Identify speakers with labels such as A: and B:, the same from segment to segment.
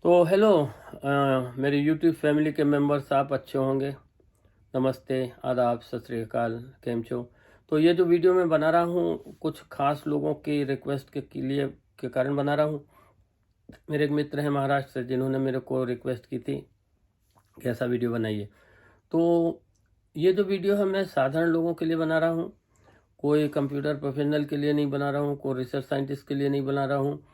A: तो हेलो मेरे YouTube family के मेंबर्स आप अच्छे होंगे। नमस्ते, आदाब, सत श्री अकाल, केम छो। तो ये जो वीडियो मैं बना रहा हूँ कुछ खास लोगों की रिक्वेस्ट के लिए के कारण बना रहा हूँ। मेरे एक मित्र हैं महाराष्ट्र से जिन्होंने मेरे को रिक्वेस्ट की थी कि ऐसा वीडियो बनाइए। तो ये जो वीडियो है मैं साधारण लोगों के लिए बना रहा हूँ, कोई कंप्यूटर प्रोफेशनल के लिए नहीं बना रहा हूँ, कोई रिसर्च साइंटिस्ट के लिए नहीं बना रहा हूँ।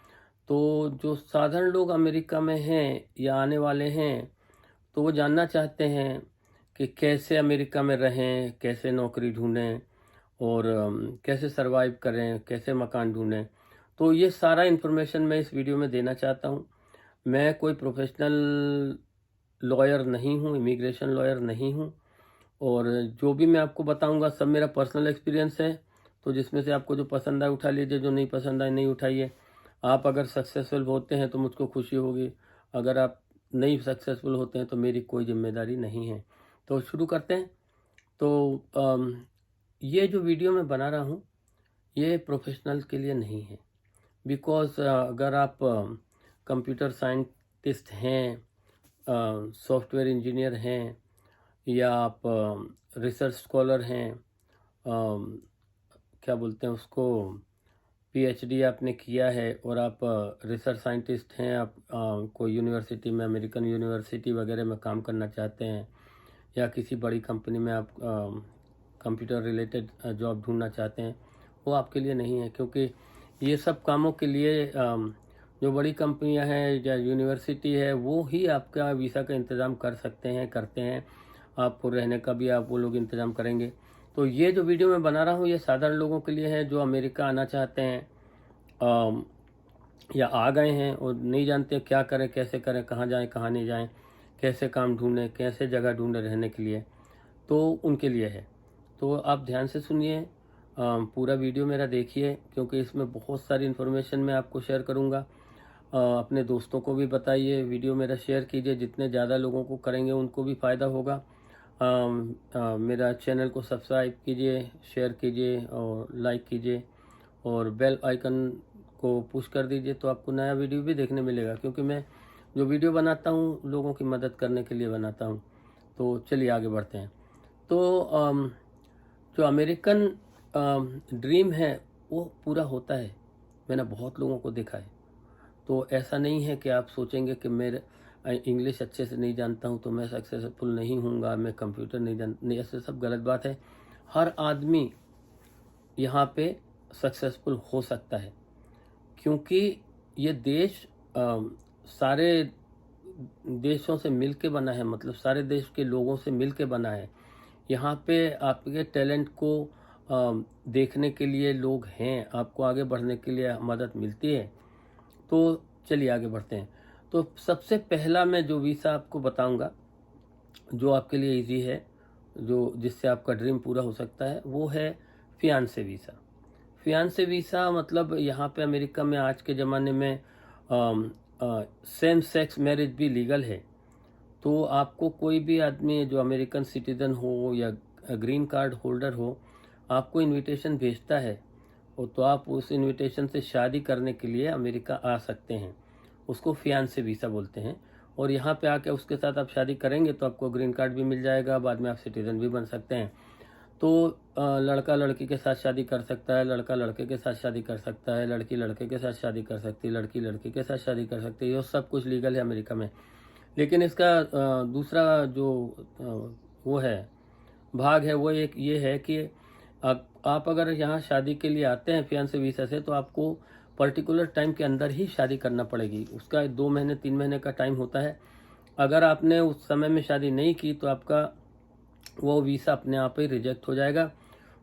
A: तो जो साधारण लोग अमेरिका में हैं या आने वाले हैं तो वो जानना चाहते हैं कि कैसे अमेरिका में रहें, कैसे नौकरी ढूंढें और कैसे सरवाइव करें, कैसे मकान ढूंढें। तो ये सारा इन्फॉर्मेशन मैं इस वीडियो में देना चाहता हूँ। मैं कोई प्रोफेशनल लॉयर नहीं हूँ, इमिग्रेशन लॉयर नहीं हूँ, और जो भी मैं आपको बताऊंगा सब मेरा पर्सनल एक्सपीरियंस है। तो जिसमें से आपको जो पसंद आए उठा लीजिए, जो नहीं पसंद आए नहीं उठाइए। आप अगर सक्सेसफुल होते हैं तो मुझको खुशी होगी, अगर आप नहीं सक्सेसफुल होते हैं तो मेरी कोई जिम्मेदारी नहीं है। तो शुरू करते हैं। तो ये जो वीडियो मैं बना रहा हूँ ये प्रोफेशनल के लिए नहीं है। बिकॉज अगर आप कंप्यूटर साइंटिस्ट हैं, सॉफ्टवेयर इंजीनियर हैं, या आप रिसर्च स्कॉलर हैं, क्या बोलते हैं उसको, पीएचडी आपने किया है और आप रिसर्च साइंटिस्ट हैं, आप कोई यूनिवर्सिटी में, अमेरिकन यूनिवर्सिटी वगैरह में काम करना चाहते हैं, या किसी बड़ी कंपनी में आप कंप्यूटर रिलेटेड जॉब ढूंढना चाहते हैं, वो आपके लिए नहीं है। क्योंकि ये सब कामों के लिए जो बड़ी कंपनियां हैं या यूनिवर्सिटी है वो ही आपका वीज़ा का इंतज़ाम कर सकते हैं, करते हैं। आपको रहने का भी आप वो लोग इंतज़ाम करेंगे। तो ये जो वीडियो मैं बना रहा हूँ ये साधारण लोगों के लिए है जो अमेरिका आना चाहते हैं, अम, या आ गए हैं और नहीं जानते क्या करें, कैसे करें, कहाँ जाएं, कहाँ नहीं जाएं, कैसे काम ढूंढें, कैसे जगह ढूंढें रहने के लिए। तो उनके लिए है। तो आप ध्यान से सुनिए, पूरा वीडियो मेरा देखिए, क्योंकि इसमें बहुत सारी इन्फॉर्मेशन मैं आपको शेयर करूँगा। अपने दोस्तों को भी बताइए, वीडियो मेरा शेयर कीजिए, जितने ज़्यादा लोगों को करेंगे उनको भी फ़ायदा होगा। मेरा चैनल को सब्सक्राइब कीजिए, शेयर कीजिए और लाइक कीजिए, और बेल आइकन को पुश कर दीजिए तो आपको नया वीडियो भी देखने मिलेगा। क्योंकि मैं जो वीडियो बनाता हूँ लोगों की मदद करने के लिए बनाता हूँ। तो चलिए आगे बढ़ते हैं। तो जो अमेरिकन ड्रीम है वो पूरा होता है। मैंने बहुत लोगों को देखा है। तो ऐसा नहीं है कि आप सोचेंगे कि मेरे इंग्लिश अच्छे से नहीं जानता हूँ तो मैं सक्सेसफुल नहीं हूँगा, मैं कंप्यूटर नहीं, ऐसे सब गलत बात है। हर आदमी यहाँ पे सक्सेसफुल हो सकता है, क्योंकि ये देश सारे देशों से मिल के बना है, मतलब सारे देश के लोगों से मिल के बना है। यहाँ पे आपके टैलेंट को देखने के लिए लोग हैं, आपको आगे बढ़ने के लिए मदद मिलती है। तो चलिए आगे बढ़ते हैं। तो सबसे पहला मैं जो वीज़ा आपको बताऊंगा जो आपके लिए इजी है, जो जिससे आपका ड्रीम पूरा हो सकता है, वो है फियांसे वीज़ा। फियांसे वीज़ा मतलब यहाँ पे अमेरिका में आज के ज़माने में सेम सेक्स मैरिज भी लीगल है। तो आपको कोई भी आदमी जो अमेरिकन सिटीज़न हो या ग्रीन कार्ड होल्डर हो, आपको इनविटेशन भेजता है, और तो आप उस इनविटेशन से शादी करने के लिए अमेरिका आ सकते हैं। उसको फियांसे वीज़ा बोलते हैं। और यहाँ पे आके उसके साथ आप शादी करेंगे तो आपको ग्रीन कार्ड भी मिल जाएगा, बाद में आप सिटीज़न भी बन सकते हैं। तो लड़का लड़की के साथ शादी कर सकता है, लड़का लड़के के साथ शादी कर सकता है, लड़की लड़के के साथ शादी कर सकती है, लड़की लड़के के साथ शादी कर सकती है। ये सब कुछ लीगल है अमेरिका में। लेकिन इसका दूसरा जो वो है भाग है, वो एक ये है कि आप अगर यहाँ शादी के लिए आते हैं फियांसे वीज़ा से, तो आपको पर्टिकुलर टाइम के अंदर ही शादी करना पड़ेगी। उसका 2 महीने 3 महीने का टाइम होता है। अगर आपने उस समय में शादी नहीं की तो आपका वो वीज़ा अपने आप ही रिजेक्ट हो जाएगा।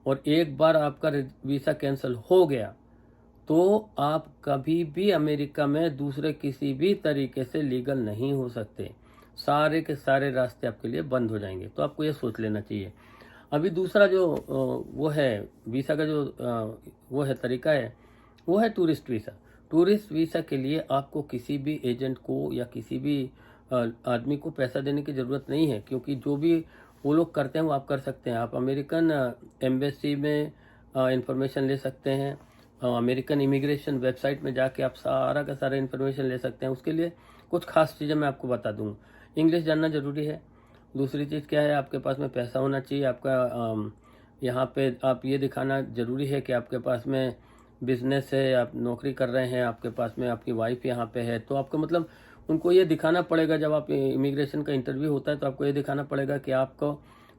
A: और एक बार आपका वीज़ा कैंसिल हो गया तो आप कभी भी अमेरिका में दूसरे किसी भी तरीके से लीगल नहीं हो सकते। सारे के सारे रास्ते आपके लिए बंद हो जाएंगे। तो आपको ये सोच लेना चाहिए। अभी दूसरा जो वो है वीज़ा का जो वो है तरीका है, वो है टूरिस्ट वीज़ा। टूरिस्ट वीज़ा के लिए आपको किसी भी एजेंट को या किसी भी आदमी को पैसा देने की ज़रूरत नहीं है, क्योंकि जो भी वो लोग करते हैं वो आप कर सकते हैं। आप अमेरिकन एम्बेसी में इंफॉर्मेशन ले सकते हैं, अमेरिकन इमिग्रेशन वेबसाइट में जाके आप सारा का सारा इन्फॉर्मेशन ले सकते हैं। उसके लिए कुछ खास चीज़ें मैं आपको बता दूँ। इंग्लिश जानना ज़रूरी है। दूसरी चीज़ क्या है, आपके पास में पैसा होना चाहिए। आपका यहाँ पे आप ये दिखाना ज़रूरी है कि आपके पास में बिजनेस है, आप नौकरी कर रहे हैं, आपके पास में आपकी वाइफ यहाँ पे है। तो आपको मतलब उनको ये दिखाना पड़ेगा, जब आप इमिग्रेशन का इंटरव्यू होता है तो आपको ये दिखाना पड़ेगा कि आपको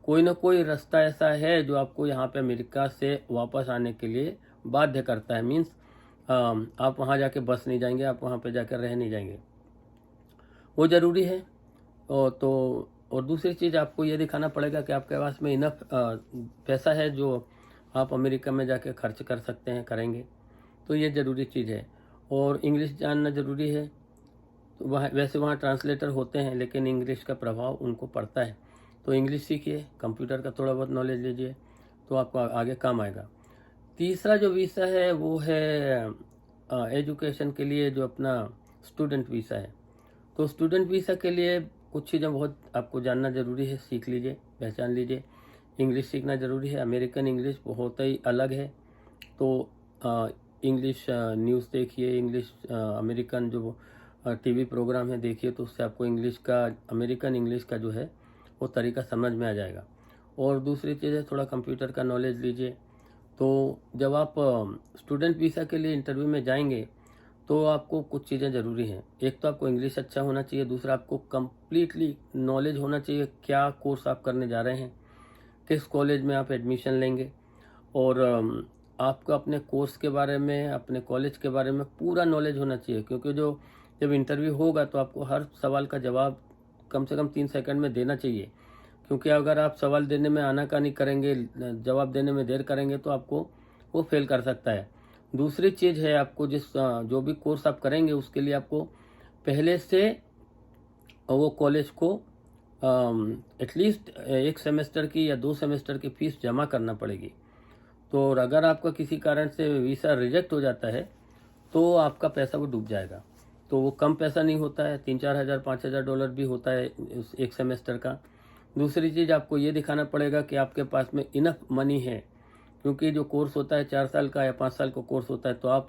A: कोई ना कोई रास्ता ऐसा है जो आपको यहाँ पे अमेरिका से वापस आने के लिए बाध्य करता है। मीन्स आप वहाँ जाके बस नहीं जाएंगे, आप वहाँ पे जाकर रह नहीं जाएंगे, वो ज़रूरी है। और दूसरी चीज़ आपको ये दिखाना पड़ेगा कि आपके पास में इनफ पैसा है जो आप अमेरिका में जाके खर्च कर सकते हैं, करेंगे। तो ये ज़रूरी चीज़ है। और इंग्लिश जानना ज़रूरी है। तो वैसे वहाँ ट्रांसलेटर होते हैं, लेकिन इंग्लिश का प्रभाव उनको पड़ता है। तो इंग्लिश सीखिए, कंप्यूटर का थोड़ा बहुत नॉलेज लीजिए, तो आपको आगे काम आएगा। तीसरा जो वीज़ा है वो है एजुकेशन के लिए, जो अपना स्टूडेंट वीज़ा है। तो स्टूडेंट वीज़ा के लिए कुछ चीज़ें बहुत आपको जानना ज़रूरी है, सीख लीजिए, पहचान लीजिए। इंग्लिश सीखना ज़रूरी है। अमेरिकन इंग्लिश बहुत ही अलग है। तो इंग्लिश न्यूज़ देखिए, इंग्लिश अमेरिकन जो टीवी प्रोग्राम है देखिए, तो उससे आपको इंग्लिश का, अमेरिकन इंग्लिश का जो है वो तरीका समझ में आ जाएगा। और दूसरी चीज़ है, थोड़ा कंप्यूटर का नॉलेज लीजिए। तो जब आप स्टूडेंट वीज़ा के लिए इंटरव्यू में जाएंगे तो आपको कुछ चीज़ें ज़रूरी हैं। एक तो आपको इंग्लिश अच्छा होना चाहिए, दूसरा आपको कम्प्लीटली नॉलेज होना चाहिए क्या कोर्स आप करने जा रहे हैं, किस कॉलेज में आप एडमिशन लेंगे, और आपको अपने कोर्स के बारे में, अपने कॉलेज के बारे में पूरा नॉलेज होना चाहिए। क्योंकि जब इंटरव्यू होगा तो आपको हर सवाल का जवाब कम से कम 3 सेकंड में देना चाहिए। क्योंकि अगर आप सवाल देने में आनाकानी करेंगे, जवाब देने में देर करेंगे, तो आपको वो फेल कर सकता है। दूसरी चीज़ है, आपको जो भी कोर्स आप करेंगे उसके लिए आपको पहले से वो कॉलेज को एटलीस्ट 1 सेमेस्टर की या 2 सेमेस्टर की फ़ीस जमा करना पड़ेगी। तो और अगर आपका किसी कारण से वीज़ा रिजेक्ट हो जाता है तो आपका पैसा वो डूब जाएगा। तो वो कम पैसा नहीं होता है, 3-4 हज़ार, $5,000 भी होता है उस 1 सेमेस्टर का। दूसरी चीज़, आपको ये दिखाना पड़ेगा कि आपके पास में इनफ मनी है। क्योंकि जो कोर्स होता है 4 साल का या 5 साल का कोर्स होता है, तो आप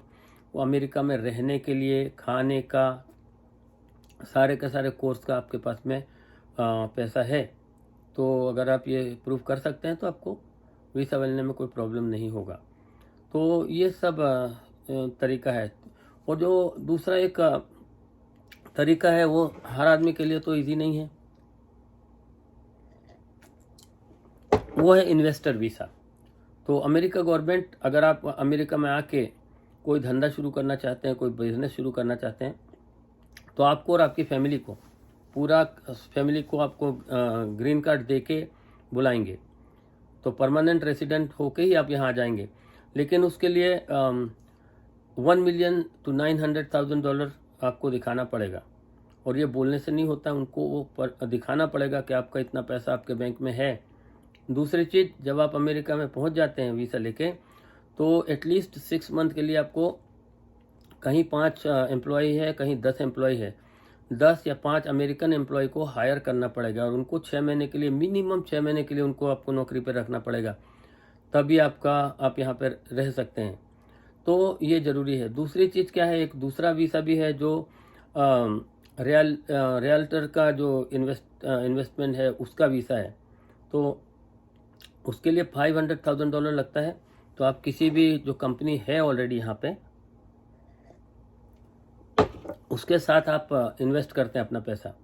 A: वो अमेरिका में रहने के लिए, खाने का, सारे के सारे कोर्स का आपके पास में पैसा है। तो अगर आप ये प्रूव कर सकते हैं तो आपको वीज़ा मिलने में कोई प्रॉब्लम नहीं होगा। तो ये सब तरीका है। और जो दूसरा एक तरीका है वो हर आदमी के लिए तो इजी नहीं है, वो है इन्वेस्टर वीज़ा। तो अमेरिका गवर्नमेंट, अगर आप अमेरिका में आके कोई धंधा शुरू करना चाहते हैं, कोई बिजनेस शुरू करना चाहते हैं, तो आपको और आपकी फैमिली को, पूरा फैमिली को आपको ग्रीन कार्ड दे के बुलाएंगे। तो परमानेंट रेसिडेंट होके ही आप यहाँ आ जाएंगे। लेकिन उसके लिए $1 million to $900,000 आपको दिखाना पड़ेगा। और ये बोलने से नहीं होता, उनको वो दिखाना पड़ेगा कि आपका इतना पैसा आपके बैंक में है। दूसरी चीज़, जब आप अमेरिका में पहुंच जाते हैं वीज़ा लेके, तो एटलीस्ट 6 मंथ के लिए आपको कहीं 5 एम्प्लॉय है, कहीं 10 एम्प्लॉय है, 10 या 5 अमेरिकन एम्प्लॉय को हायर करना पड़ेगा। और उनको 6 महीने के लिए, मिनिमम 6 महीने के लिए उनको आपको नौकरी पर रखना पड़ेगा, तभी आप यहाँ पर रह सकते हैं। तो ये ज़रूरी है। दूसरी चीज़ क्या है, एक दूसरा वीज़ा भी है जो रियल्टर का जो इन्वेस्टमेंट है उसका वीज़ा है। तो उसके लिए $500,000 लगता है। तो आप किसी भी जो कंपनी है ऑलरेडी यहाँ पे, उसके साथ आप इन्वेस्ट करते हैं अपना पैसा,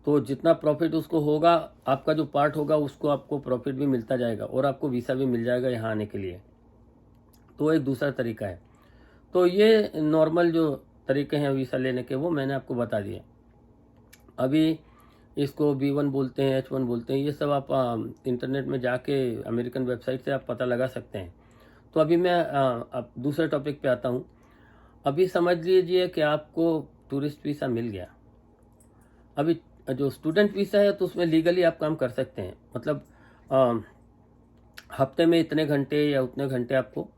A: तो जितना प्रॉफिट उसको होगा, आपका जो पार्ट होगा उसको आपको प्रॉफिट भी मिलता जाएगा और आपको वीज़ा भी मिल जाएगा यहाँ आने के लिए। तो एक दूसरा तरीका है। तो ये नॉर्मल जो तरीके हैं वीज़ा लेने के, वो मैंने आपको बता दिए। अभी इसको B1 बोलते हैं, H1 बोलते हैं, ये सब आप इंटरनेट में जाके अमेरिकन वेबसाइट से आप पता लगा सकते हैं। तो अभी मैं अब दूसरे टॉपिक पे आता हूँ। अभी समझ लीजिए कि आपको टूरिस्ट वीज़ा मिल गया। अभी जो स्टूडेंट वीज़ा है तो उसमें लीगली आप काम कर सकते हैं। मतलब हफ्ते में इतने घंटे या उतने घंटे आपको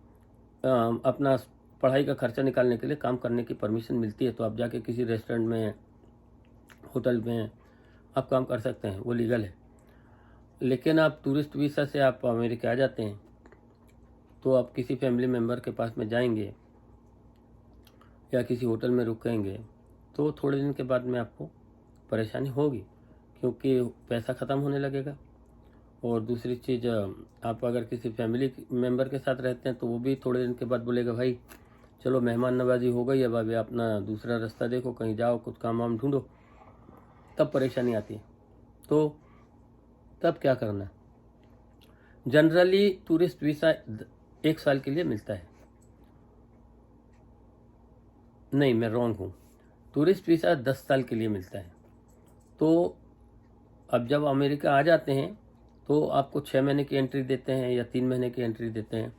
A: अपना पढ़ाई का खर्चा निकालने के लिए काम करने की परमिशन मिलती है। तो आप जाके किसी रेस्टोरेंट में, होटल में आप काम कर सकते हैं, वो लीगल है। लेकिन आप टूरिस्ट वीज़ा से आप अमेरिका आ जाते हैं तो आप किसी फैमिली मेम्बर के पास में जाएंगे या किसी होटल में रुकेंगे तो थोड़े दिन के बाद में आपको परेशानी होगी, क्योंकि पैसा ख़त्म होने लगेगा। और दूसरी चीज़, आप अगर किसी फैमिली मेम्बर के साथ रहते हैं तो वो भी थोड़े दिन के बाद बोलेगा भाई चलो मेहमान नवाजी हो गई, अब अभी अपना दूसरा रास्ता देखो, कहीं जाओ, कुछ काम वाम ढूंढो, तब परेशानी आती है। तो तब क्या करना है? जनरली टूरिस्ट वीज़ा 1 साल के लिए मिलता है। नहीं, मैं रॉन्ग हूँ, टूरिस्ट वीज़ा 10 साल के लिए मिलता है। तो अब जब अमेरिका आ जाते हैं तो आपको 6 महीने की एंट्री देते हैं या 3 महीने की एंट्री देते हैं।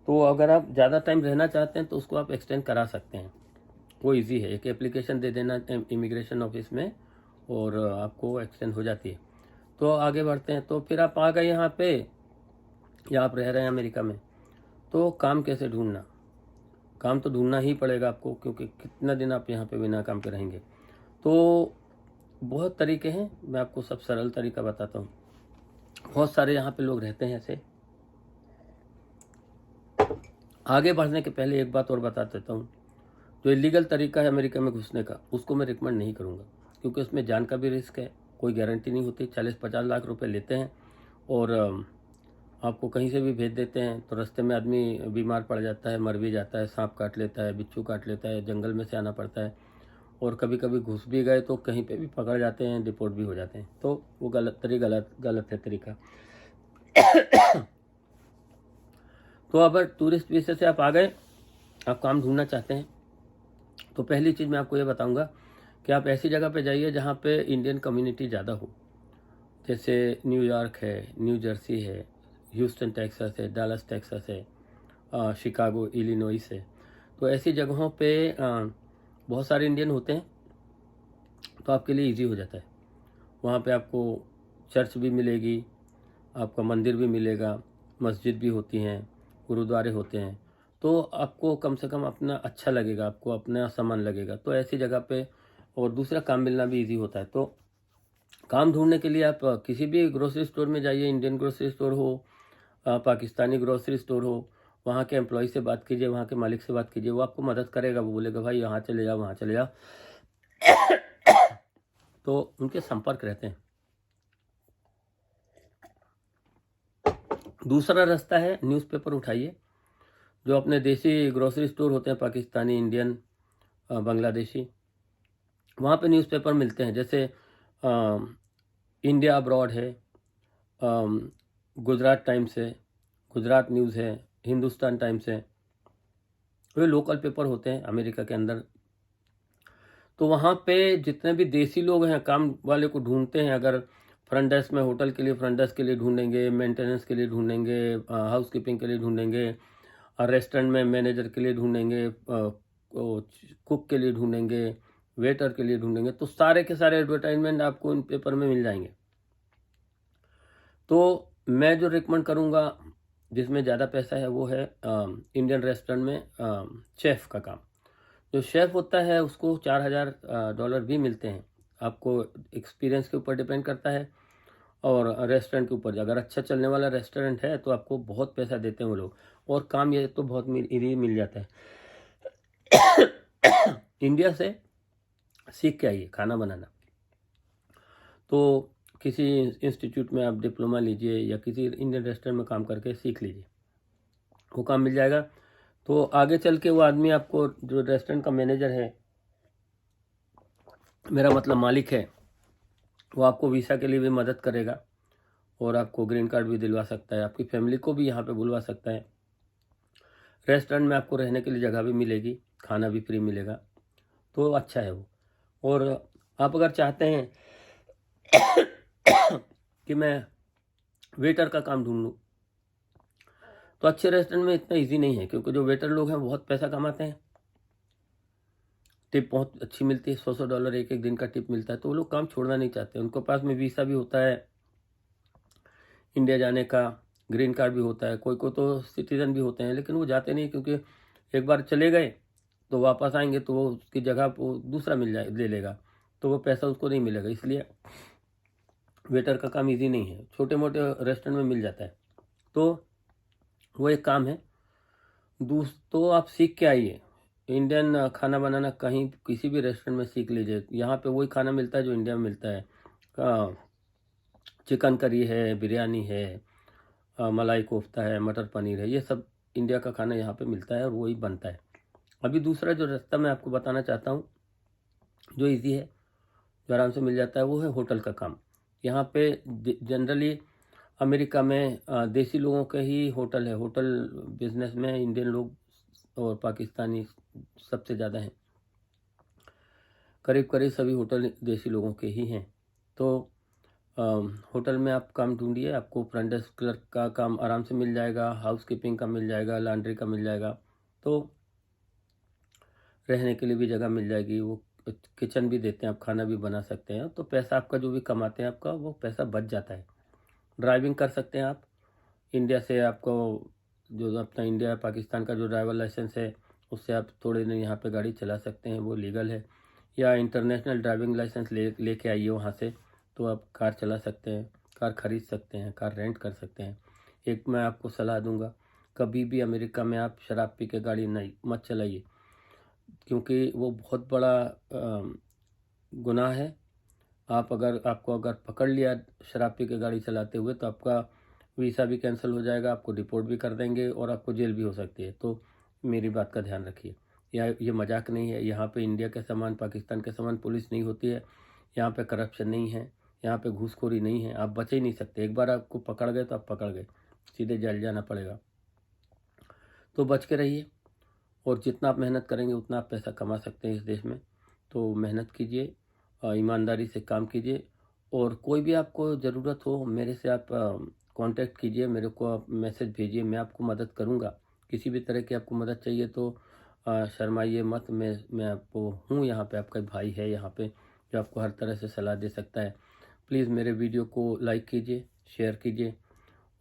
A: तो अगर आप ज़्यादा टाइम रहना चाहते हैं तो उसको आप एक्सटेंड करा सकते हैं, वो इजी है। एक एप्लीकेशन दे देना इमिग्रेशन ऑफिस में और आपको एक्सटेंड हो जाती है। तो आगे बढ़ते हैं। तो फिर आप आ गए यहाँ पे या आप रह रहे हैं अमेरिका में, तो काम कैसे ढूंढना? काम तो ढूंढना ही पड़ेगा आपको, क्योंकि कितना दिन आप यहाँ पे बिना काम के रहेंगे। तो बहुत तरीके हैं, मैं आपको सब सरल तरीका बताता हूँ। बहुत सारे यहाँ पे लोग रहते हैं ऐसे। आगे बढ़ने के पहले एक बात और बता देता हूँ, जो इलीगल तरीका है अमेरिका में घुसने का, उसको मैं रिकमेंड नहीं करूँगा, क्योंकि उसमें जान का भी रिस्क है, कोई गारंटी नहीं होती। 40-50 लाख रुपए लेते हैं और आपको कहीं से भी भेज देते हैं, तो रास्ते में आदमी बीमार पड़ जाता है, मर भी जाता है, सांप काट लेता है, बिच्छू काट लेता है, जंगल में से आना पड़ता है, और कभी कभी घुस भी गए तो कहीं पे भी पकड़ जाते हैं, डिपोर्ट भी हो जाते हैं। तो वो गलत है तरीका। तो अगर टूरिस्ट वीज़ा से आप आ गए, आप काम ढूंढना चाहते हैं, तो पहली चीज़ मैं आपको ये बताऊंगा कि आप ऐसी जगह पे जाइए जहाँ पे इंडियन कम्युनिटी ज़्यादा हो। जैसे न्यूयॉर्क है, न्यू जर्सी है, ह्यूस्टन टेक्सास है, डालस टेक्सास है, शिकागो इलिनॉइस है। तो ऐसी जगहों पे बहुत सारे इंडियन होते हैं, तो आपके लिए इजी हो जाता है। वहाँ पे आपको चर्च भी मिलेगी, आपका मंदिर भी मिलेगा, मस्जिद भी होती हैं, गुरुद्वारे होते हैं। तो आपको कम से कम अपना अच्छा लगेगा, आपको अपना सामान लगेगा। तो ऐसी जगह पे, और दूसरा काम मिलना भी इजी होता है। तो काम ढूंढने के लिए आप किसी भी ग्रोसरी स्टोर में जाइए, इंडियन ग्रोसरी स्टोर हो, पाकिस्तानी ग्रोसरी स्टोर हो, वहाँ के एम्प्लॉय से बात कीजिए, वहाँ के मालिक से बात कीजिए, वो आपको मदद करेगा। वो बोलेगा भाई यहाँ चले जाओ, वहाँ चले जाओ। तो उनके संपर्क रहते हैं। दूसरा रास्ता है, न्यूज़पेपर उठाइए। जो अपने देसी ग्रोसरी स्टोर होते हैं, पाकिस्तानी, इंडियन, बांग्लादेशी, वहाँ पे न्यूज़पेपर मिलते हैं। जैसे इंडिया अब्रॉड है, गुजरात टाइम्स है, गुजरात न्यूज़ है, हिंदुस्तान टाइम्स है। वे लोकल पेपर होते हैं अमेरिका के अंदर। तो वहाँ पे जितने भी देसी लोग हैं, काम वाले को ढूंढते हैं। अगर फ्रंट डेस्क में, होटल के लिए फ्रंट डेस्क के लिए ढूंढेंगे, मेंटेनेंस के लिए ढूंढेंगे, हाउस कीपिंग के लिए ढूंढेंगे, रेस्टोरेंट में मैनेजर के लिए ढूंढेंगे, कुक के लिए ढूंढेंगे, वेटर के लिए ढूंढेंगे, तो सारे के सारे एडवर्टाइजमेंट आपको इन पेपर में मिल जाएंगे। तो मैं जो रिकमेंड करूँगा, जिसमें ज़्यादा पैसा है, वो है इंडियन रेस्टोरेंट में शेफ़ का काम। जो शेफ़ होता है उसको $4000 भी मिलते हैं। आपको एक्सपीरियंस के ऊपर डिपेंड करता है और रेस्टोरेंट के ऊपर। अगर अच्छा चलने वाला रेस्टोरेंट है तो आपको बहुत पैसा देते हैं वो लोग, और काम ये तो बहुत इजी मिल जाता है। इंडिया से सीख के आइए खाना बनाना। तो किसी इंस्टीट्यूट में आप डिप्लोमा लीजिए या किसी इंडियन रेस्टोरेंट में काम करके सीख लीजिए, वो काम मिल जाएगा। तो आगे चल के वो आदमी आपको, जो रेस्टोरेंट का मैनेजर है, मेरा मतलब मालिक है, वो आपको वीज़ा के लिए भी मदद करेगा और आपको ग्रीन कार्ड भी दिलवा सकता है, आपकी फैमिली को भी यहाँ पे बुलवा सकता है। रेस्टोरेंट में आपको रहने के लिए जगह भी मिलेगी, खाना भी फ्री मिलेगा, तो अच्छा है वो। और आप अगर चाहते हैं कि मैं वेटर का काम ढूंढ लूँ, तो अच्छे रेस्टोरेंट में इतना इजी नहीं है, क्योंकि जो वेटर लोग हैं बहुत पैसा कमाते हैं, टिप बहुत अच्छी मिलती है, $100 एक एक दिन का टिप मिलता है। तो वो लोग काम छोड़ना नहीं चाहते। उनके पास में वीज़ा भी होता है इंडिया जाने का, ग्रीन कार्ड भी होता है, कोई कोई तो सिटीज़न भी होते हैं, लेकिन वो जाते नहीं, क्योंकि एक बार चले गए तो वापस आएंगे तो वो उसकी जगह वो दूसरा ले लेगा, तो वो पैसा उसको नहीं मिलेगा। इसलिए वेटर का काम इजी नहीं है, छोटे मोटे रेस्टोरेंट में मिल जाता है। तो वो एक काम है तो आप सीख के आइए। इंडियन खाना बनाना कहीं किसी भी रेस्टोरेंट में सीख लीजिए। यहाँ पे वही खाना मिलता है जो इंडिया में मिलता है। चिकन करी है, बिरयानी है, मलाई कोफ्ता है, मटर पनीर है, ये सब इंडिया का खाना यहाँ पे मिलता है और वही बनता है। अभी दूसरा जो रास्ता मैं आपको बताना चाहता हूँ, जो ईज़ी है, जो आराम से मिल जाता है, वो है होटल का काम। यहाँ पे जनरली अमेरिका में देसी लोगों के ही होटल है। होटल बिजनेस में इंडियन लोग और पाकिस्तानी सबसे ज़्यादा हैं। करीब करीब सभी होटल देसी लोगों के ही हैं। तो होटल में आप काम ढूंढिए, आपको फ्रंट डेस्क क्लर्क का काम आराम से मिल जाएगा, हाउस कीपिंग का मिल जाएगा, लॉन्ड्री का मिल जाएगा, तो रहने के लिए भी जगह मिल जाएगी। वो किचन भी देते हैं, आप खाना भी बना सकते हैं। तो पैसा आपका जो भी कमाते हैं आपका वो पैसा बच जाता है। ड्राइविंग कर सकते हैं आप। इंडिया से आपको जो अपना इंडिया पाकिस्तान का जो ड्राइवर लाइसेंस है उससे आप थोड़े दिन यहाँ पे गाड़ी चला सकते हैं, वो लीगल है। या इंटरनेशनल ड्राइविंग लाइसेंस लेके आइए वहाँ से, तो आप कार चला सकते हैं, कार खरीद सकते हैं, कार रेंट कर सकते हैं। एक मैं आपको सलाह दूंगा, कभी भी अमेरिका में आप शराब पी के गाड़ी नहीं मत चलाइए, क्योंकि वो बहुत बड़ा गुनाह है। आपको अगर पकड़ लिया शराब पी के गाड़ी चलाते हुए तो आपका वीज़ा भी कैंसिल हो जाएगा, आपको डिपोर्ट भी कर देंगे और आपको जेल भी हो सकती है। तो मेरी बात का ध्यान रखिए। ये मजाक नहीं है। यहाँ पे इंडिया के समान, पाकिस्तान के समान पुलिस नहीं होती है। यहाँ पे करप्शन नहीं है, यहाँ पे घूसखोरी नहीं है। आप बच ही नहीं सकते। एक बार आपको पकड़ गए तो आप पकड़ गए, सीधे जेल जाना पड़ेगा। तो बच के रहिए, और जितना आप मेहनत करेंगे उतना आप पैसा कमा सकते हैं इस देश में। तो मेहनत कीजिए, ईमानदारी से काम कीजिए, और कोई भी आपको ज़रूरत हो मेरे से आप कांटेक्ट कीजिए, मेरे को आप मैसेज भेजिए, मैं आपको मदद करूँगा। किसी भी तरह की आपको मदद चाहिए तो शर्माइए मत। मैं आपको हूँ यहाँ पे, आपका भाई है यहाँ पे जो आपको हर तरह से सलाह दे सकता है। प्लीज़ मेरे वीडियो को लाइक कीजिए, शेयर कीजिए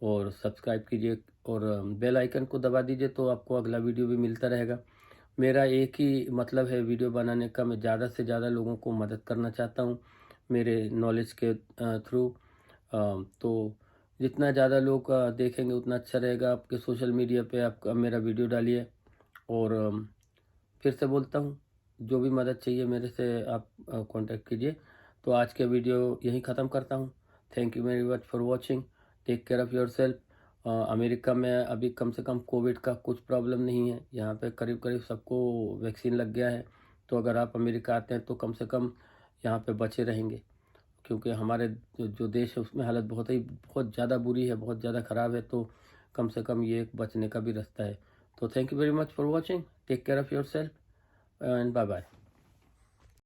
A: और सब्सक्राइब कीजिए, और बेल आइकन को दबा दीजिए तो आपको अगला वीडियो भी मिलता रहेगा। मेरा एक ही मतलब है वीडियो बनाने का, मैं ज़्यादा से ज़्यादा लोगों को मदद करना चाहता हूँ मेरे नॉलेज के थ्रू। तो जितना ज़्यादा लोग देखेंगे उतना अच्छा रहेगा। आपके सोशल मीडिया पे आप मेरा वीडियो डालिए, और फिर से बोलता हूँ, जो भी मदद चाहिए मेरे से आप कांटेक्ट कीजिए। तो आज के वीडियो यहीं ख़त्म करता हूँ। Thank you very much for watching. Take care of yourself. America में अभी कम से कम कोविड का कुछ प्रॉब्लम नहीं है। यहाँ पे करीब करीब सबको वैक्सीन लग गया है। तो अगर आप अमेरिका आते हैं तो कम से कम यहाँ पे बचे रहेंगे, क्योंकि हमारे जो देश है उसमें हालत बहुत ज़्यादा बुरी है, बहुत ज़्यादा ख़राब है। तो कम से कम ये एक बचने का भी रास्ता है। तो thank you very much for watching. Take care of yourself and bye bye.